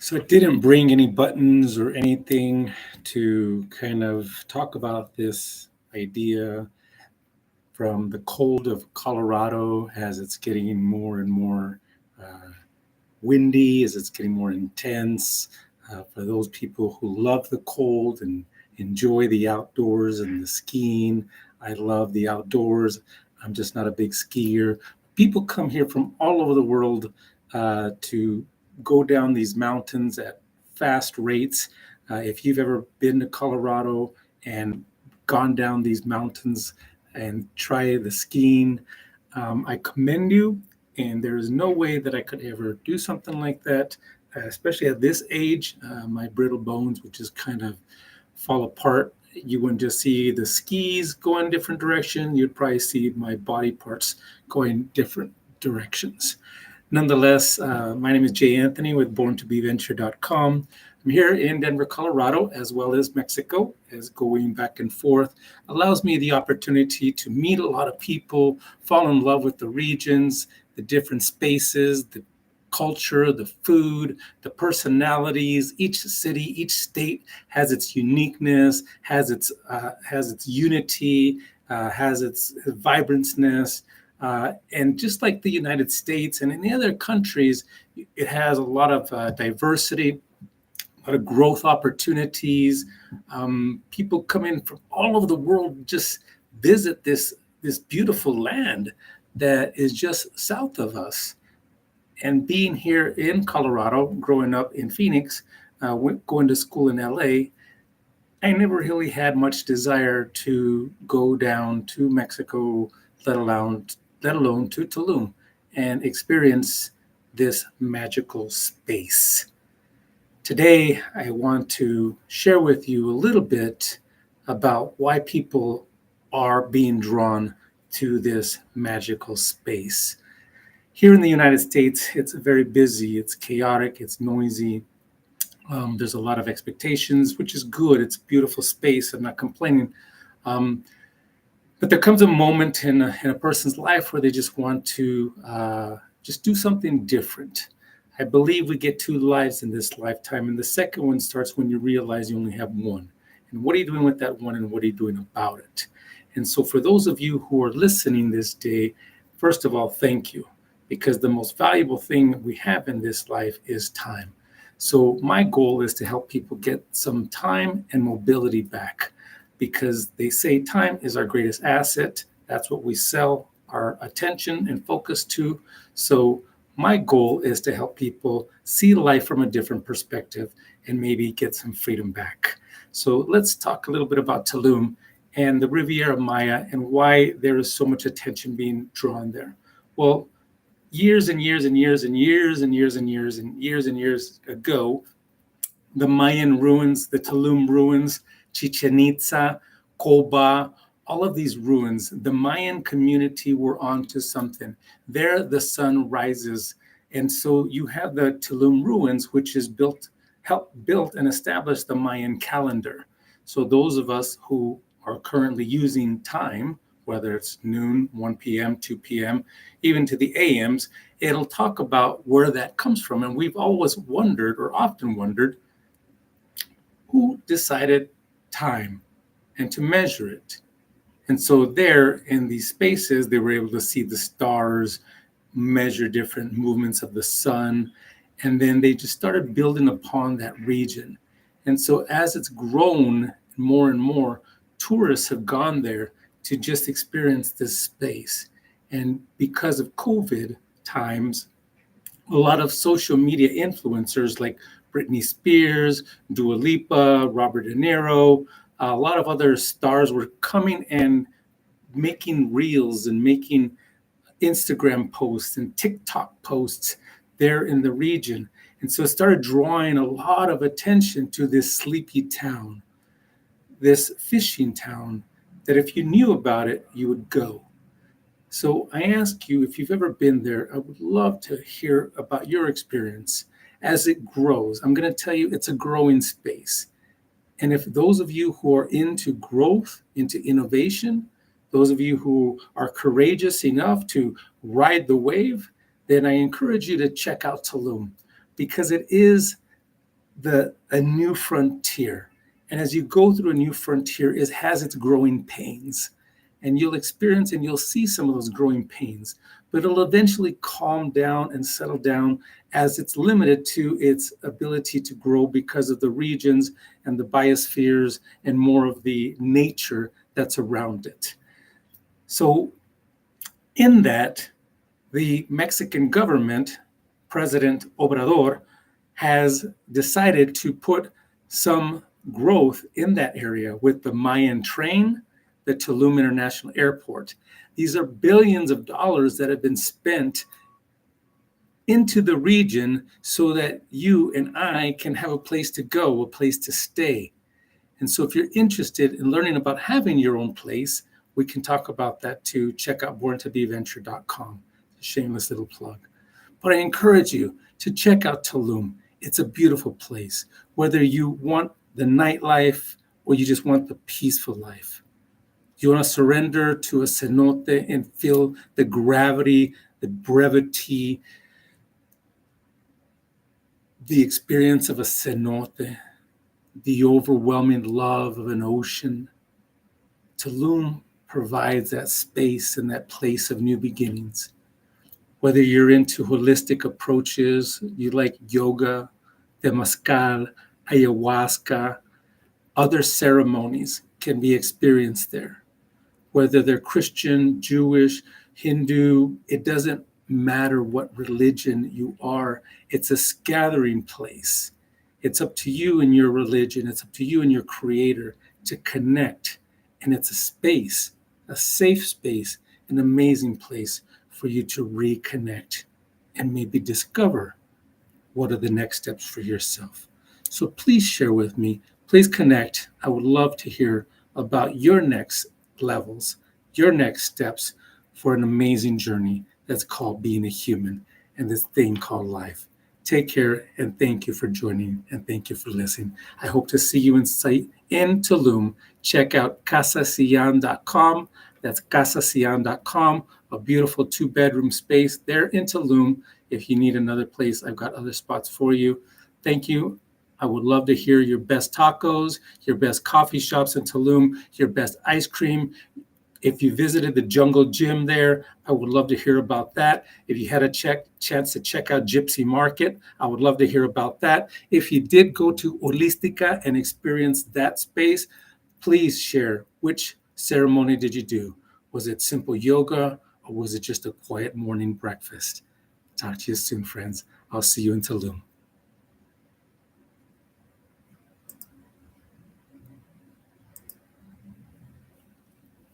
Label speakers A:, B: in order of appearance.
A: So I didn't bring any buttons or anything to kind of talk about this idea from the cold of Colorado as it's getting more and more uh, windy, as it's getting more intense. For those people who love the cold and enjoy the outdoors and the skiing, I love the outdoors. I'm just not a big skier. People come here from all over the world to go down these mountains at fast rates. If you've ever been to Colorado and gone down these mountains and try the skiing, I commend you. And there is no way that I could ever do something like that, especially at this age. My brittle bones would just kind of fall apart. You wouldn't just see the skis go in different direction. You'd probably see my body parts going different directions. Nonetheless, my name is Jay Anthony with BornToBeVenture.com. I'm here in Denver, Colorado, as well as Mexico, as going back and forth allows me the opportunity to meet a lot of people, fall in love with the regions, the different spaces, the culture, the food, the personalities. Each city, each state has its uniqueness, has its unity, has its vibrancy. And just like the United States and in the other countries, it has a lot of diversity, a lot of growth opportunities. People come in from all over the world, just visit this beautiful land that is just south of us. And being here in Colorado, growing up in Phoenix, going to school in LA, I never really had much desire to go down to Mexico, let alone to Tulum and experience this magical space. Today, I want to share with you a little bit about why people are being drawn to this magical space. Here in the United States, it's very busy, it's chaotic, it's noisy. There's a lot of expectations, which is good. It's a beautiful space. I'm not complaining. Um, but there comes a moment in a person's life where they just want to just do something different. I believe we get two lives in this lifetime, and the second one starts when you realize you only have one. And what are you doing with that one, and what are you doing about it? And so, for those of you who are listening this day, first of all, thank you, because the most valuable thing we have in this life is time. So, my goal is to help people get some time and mobility back because they say time is our greatest asset. That's what we sell our attention and focus to. So, my goal is to help people see life from a different perspective and maybe get some freedom back. So, let's talk a little bit about Tulum and the Riviera Maya and why there is so much attention being drawn there. Well, years and years and years and years and years and years and years and years ago, the Mayan ruins, the Tulum ruins, Chichen Itza, Coba, all of these ruins, the Mayan community were onto something. There, the sun rises. And so you have the Tulum ruins, which is helped build and establish the Mayan calendar. So those of us who are currently using time, whether it's noon, 1 p.m., 2 p.m., even to the AMs, it'll talk about where that comes from. And we've always wondered, or often wondered, who decided time and to measure it. And so there in these spaces, they were able to see the stars, measure different movements of the sun, and then they just started building upon that region. And so as it's grown more and more, tourists have gone there to just experience this space. And because of COVID times, a lot of social media influencers like Britney Spears, Dua Lipa, Robert De Niro, a lot of other stars were coming and making reels and making Instagram posts and TikTok posts there in the region. And so it started drawing a lot of attention to this sleepy town, this fishing town, that if you knew about it, you would go. So I ask you, if you've ever been there, I would love to hear about your experience as it grows. I'm going to tell you it's a growing space. And if those of you who are into growth, into innovation, those of you who are courageous enough to ride the wave, then I encourage you to check out Tulum because it is a new frontier. And as you go through a new frontier, it has its growing pains. And you'll experience and you'll see some of those growing pains, but it'll eventually calm down and settle down as it's limited to its ability to grow because of the regions and the biospheres and more of the nature that's around it. So, in that, the Mexican government, President Obrador, has decided to put some growth in that area with the Mayan train, the Tulum International Airport. These are billions of dollars that have been spent into the region so that you and I can have a place to go, a place to stay. And so if you're interested in learning about having your own place, we can talk about that too. Check out borntobeventure.com. Shameless little plug. But I encourage you to check out Tulum. It's a beautiful place, whether you want the nightlife or you just want the peaceful life. You want to surrender to a cenote and feel the gravity, the brevity, the experience of a cenote, the overwhelming love of an ocean. Tulum provides that space and that place of new beginnings. Whether you're into holistic approaches, you like yoga, temazcal, ayahuasca, other ceremonies can be experienced there. Whether they're Christian, Jewish, Hindu, it doesn't matter what religion you are. It's a gathering place. It's up to you and your religion. It's up to you and your creator to connect. And it's a space, a safe space, an amazing place for you to reconnect and maybe discover what are the next steps for yourself. So please share with me. Please connect. I would love to hear about your next levels, your next steps for an amazing journey that's called being a human and this thing called life. Take care and thank you for joining and thank you for listening. I hope to see you in Tulum. Check out casasian.com. That's casasian.com, a beautiful 2-bedroom space there in Tulum. If you need another place, I've got other spots for you. Thank you. I would love to hear your best tacos, your best coffee shops in Tulum, your best ice cream. If you visited the Jungle Gym there, I would love to hear about that. If you had a chance to check out Gypsy Market, I would love to hear about that. If you did go to Holistica and experience that space, please share which ceremony did you do? Was it simple yoga or was it just a quiet morning breakfast? Talk to you soon, friends. I'll see you in Tulum.